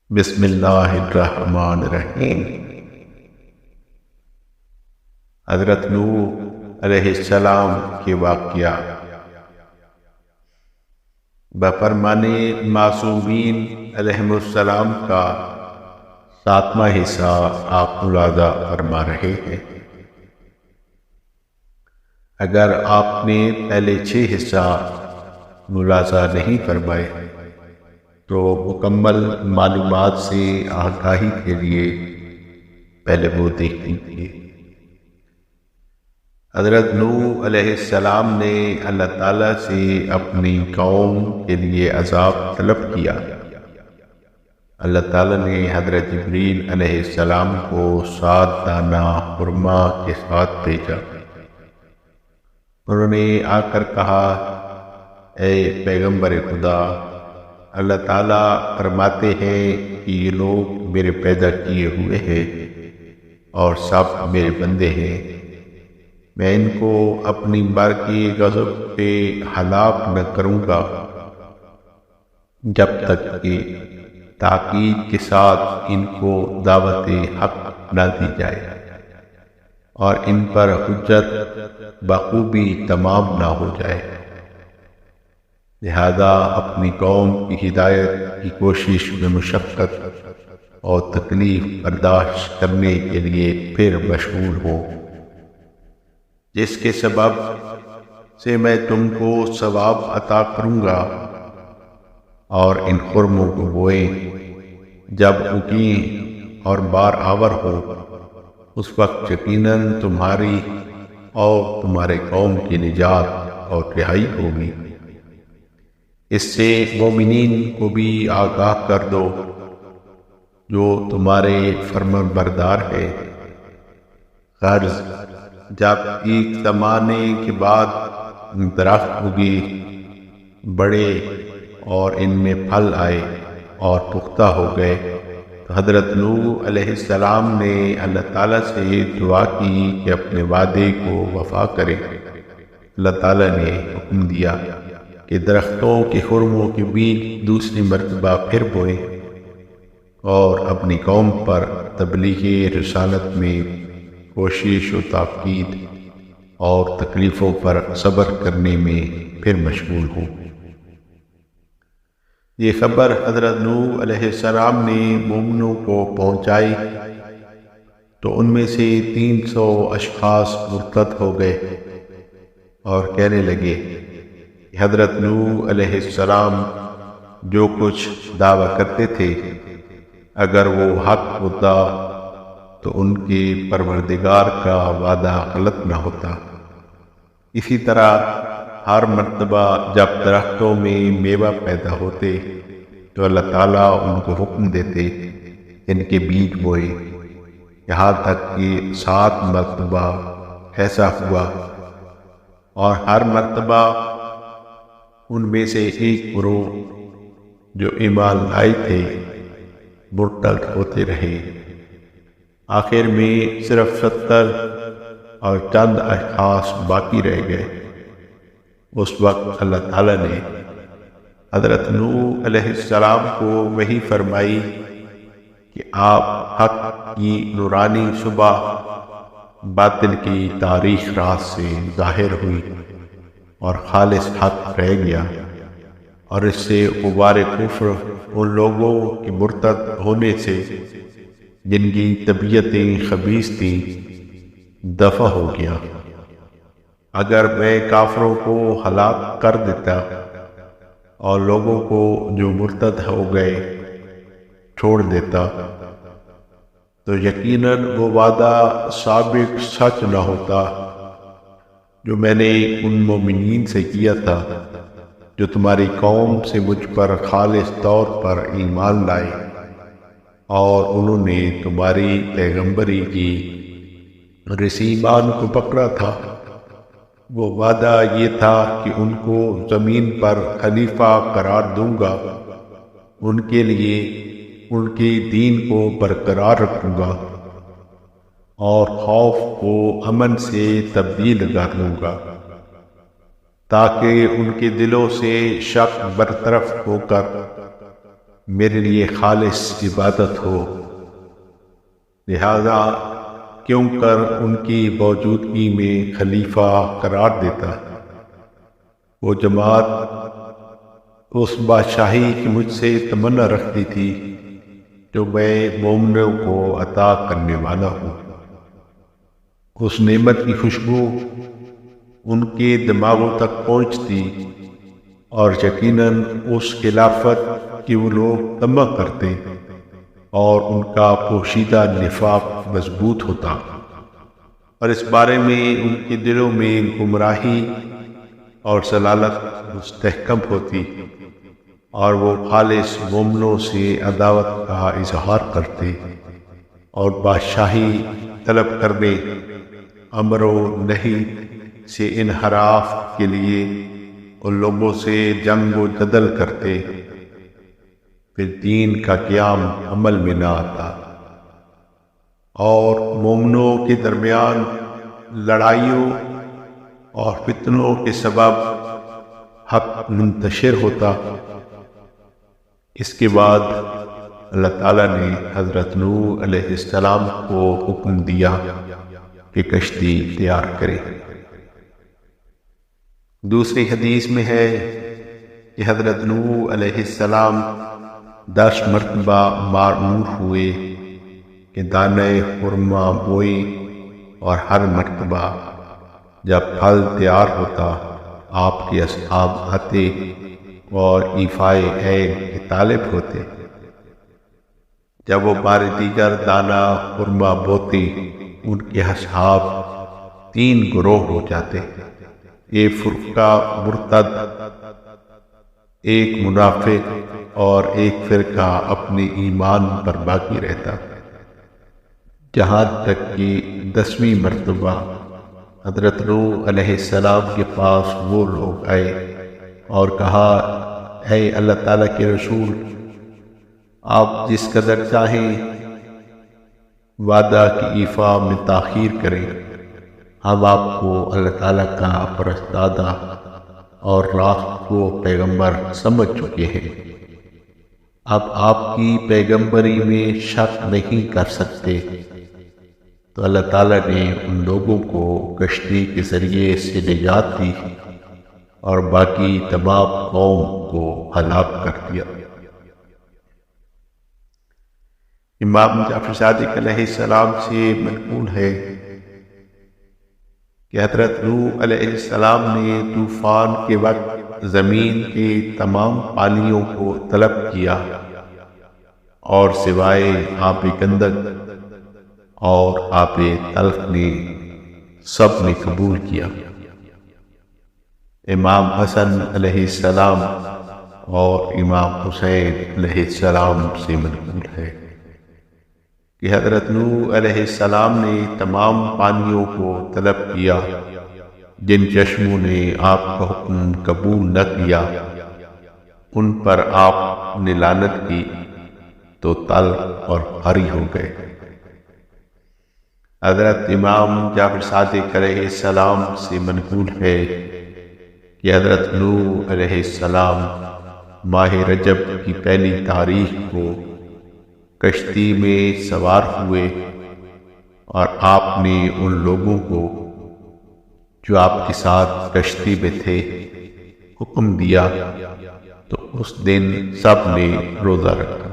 بسم اللہ الرحمن الرحیم۔ حضرت نوح علیہ السلام کے واقعہ بفرمان معصومین علیہم السلام کا 7واں حصہ آپ ملاحظہ فرما رہے ہیں۔ اگر آپ نے پہلے 6 حصہ ملاحظہ نہیں فرمائے تو مکمل معلومات سے آگاہی کے لیے پہلے وہ دیکھ لیجیے۔ حضرت نوح علیہ السلام نے اللہ تعالیٰ سے اپنی قوم کے لیے عذاب طلب کیا۔ اللہ تعالیٰ نے حضرت جبریل علیہ السلام کو 7 دانہ خرما کے ساتھ بھیجا۔ انہوں نے آ کر کہا، اے پیغمبر خدا، اللہ تعالیٰ فرماتے ہیں کہ یہ لوگ میرے پیدا کیے ہوئے ہیں اور سب میرے بندے ہیں۔ میں ان کو اپنی بارکی غضب سے ہلاک نہ کروں گا جب تک کہ تاکید کے ساتھ ان کو دعوت حق نہ دی جائے اور ان پر حجت بخوبی تمام نہ ہو جائے۔ لہذا اپنی قوم کی ہدایت کی کوشش میں مشقت اور تکلیف برداشت کرنے کے لیے پھر مشغول ہو، جس کے سبب سے میں تم کو ثواب عطا کروں گا۔ اور ان خرموں کو بوئیں جب اگیں اور بار آور ہو، اس وقت یقیناً تمہاری اور تمہارے قوم کی نجات اور رہائی ہوگی۔ اس سے مومنین کو بھی آگاہ کر دو جو تمہارے فرمان بردار ہے۔ غرض جب ایک زمانے کے بعد درخت اگے، بڑے اور ان میں پھل آئے اور پختہ ہو گئے تو حضرت نوح علیہ السلام نے اللہ تعالیٰ سے دعا کی کہ اپنے وعدے کو وفا کرے۔ اللہ تعالیٰ نے حکم دیا کہ درختوں کے خرموں کے بیج دوسری مرتبہ پھر بوئے اور اپنی قوم پر تبلیغ رسالت میں کوشش و تاکید اور تکلیفوں پر صبر کرنے میں پھر مشغول ہو۔ یہ خبر حضرت نوح علیہ السلام نے مومنوں کو پہنچائی تو ان میں سے 300 اشخاص مرتد ہو گئے اور کہنے لگے کہ حضرت نوح علیہ السلام جو کچھ دعویٰ کرتے تھے اگر وہ حق ہوتا تو ان کے پروردگار کا وعدہ غلط نہ ہوتا۔ اسی طرح ہر مرتبہ جب درختوں میں میوہ پیدا ہوتے تو اللہ تعالیٰ ان کو حکم دیتے ان کے بیج بوئے، یہاں تک کہ 7 مرتبہ ایسا ہوا اور ہر مرتبہ ان میں سے ایک گروہ جو ایمان لائے تھے مرتد ہوتے رہے۔ آخر میں صرف 70 اور چند اشخاص باقی رہ گئے۔ اس وقت اللہ تعالیٰ نے حضرت نوح علیہ السلام کو وحی فرمائی کہ آپ حق کی نورانی صبح باطل کی تاریخ رات سے ظاہر ہوئی اور خالص حق رہ گیا، اور اس سے غبار کفر ان لوگوں کے مرتد ہونے سے جن کی طبیعتیں خبیث تھیں دفع ہو گیا۔ اگر میں کافروں کو ہلاک کر دیتا اور لوگوں کو جو مرتد ہو گئے چھوڑ دیتا تو یقیناً وہ وعدہ سابق سچ نہ ہوتا جو میں نے ان مومنین سے کیا تھا جو تمہاری قوم سے مجھ پر خالص طور پر ایمان لائے اور انہوں نے تمہاری پیغمبری کی رسیمان کو پکڑا تھا۔ وہ وعدہ یہ تھا کہ ان کو زمین پر خلیفہ قرار دوں گا، ان کے لیے ان کے دین کو برقرار رکھوں گا اور خوف کو امن سے تبدیل کر دوں گا تاکہ ان کے دلوں سے شک برطرف ہو کر میرے لیے خالص عبادت ہو، لہذا کیوں کر ان کی موجودگی میں خلیفہ قرار دیتا۔ وہ جماعت اس بادشاہی کی مجھ سے تمنا رکھتی تھی جو میں مومنوں کو عطا کرنے والا ہوں۔ اس نعمت کی خوشبو ان کے دماغوں تک پہنچتی اور یقیناً اس خلافت کی وہ لوگ طمع کرتے اور ان کا پوشیدہ نفاق مضبوط ہوتا، اور اس بارے میں ان کے دلوں میں گمراہی اور ضلالت مستحکم ہوتی، اور وہ خالص مومنوں سے عداوت کا اظہار کرتے اور بادشاہی طلب کرنے، امر و نہی سے انحراف کے لیے ان لوگوں سے جنگ و جدل کرتے، پھر دین کا قیام عمل میں نہ آتا، اور مومنوں کے درمیان لڑائیوں اور فتنوں کے سبب حق منتشر ہوتا۔ اس کے بعد اللہ تعالیٰ نے حضرت نوح علیہ السلام کو حکم دیا کہ کشتی تیار کرے۔ دوسری حدیث میں ہے کہ حضرت نوح علیہ السلام 10 مرتبہ مأمور ہوئے کہ دانہ خرما بوئے، اور ہر مرتبہ جب پھل تیار ہوتا آپ کے اصحاب آتے اور ایفائے عین کے طالب ہوتے۔ جب وہ بار دیگر دانہ خرما بوتے ان کے اصحاب 3 گروہ ہو جاتے، ایک فرقہ مرتد، ایک منافق، اور ایک فرقہ اپنے ایمان پر باقی رہتا، جہاں تک کہ 10ویں مرتبہ حضرت نوح علیہ السلام کے پاس وہ لوگ آئے اور کہا، اے اللہ تعالیٰ کے رسول، آپ جس قدر چاہیں وعدہ کی ایفا میں تاخیر کریں، ہم آپ کو اللہ تعالیٰ کا فرستادہ اور راست و پیغمبر سمجھ چکے ہیں، اب آپ کی پیغمبری میں شک نہیں کر سکتے۔ تو اللہ تعالیٰ نے ان لوگوں کو کشتی کے ذریعے سے نجات دی اور باقی تمام قوم کو ہلاک کر دیا۔ امام جعفر صادق علیہ السلام سے منقول ہے کہ حضرت نوح علیہ السلام نے طوفان کے وقت زمین کے تمام پانیوں کو طلب کیا، اور سوائے آب گندک اور آب تلخ نے سب نے قبول کیا۔ امام حسن علیہ السلام اور امام حسین علیہ السلام سے منقول ہے کہ حضرت نوح علیہ السلام نے تمام پانیوں کو طلب کیا، جن چشموں نے آپ کا حکم قبول نہ کیا ان پر آپ نے لعنت کی تو تلخ اور ہری ہو گئے۔ حضرت امام جعفر صادق علیہ السلام سے منقول ہے کہ حضرت نوح علیہ السلام ماہ رجب کی پہلی تاریخ کو کشتی میں سوار ہوئے، اور آپ نے ان لوگوں کو جو آپ کے ساتھ کشتی میں تھے حکم دیا، تو اس دن سب نے روزہ رکھا۔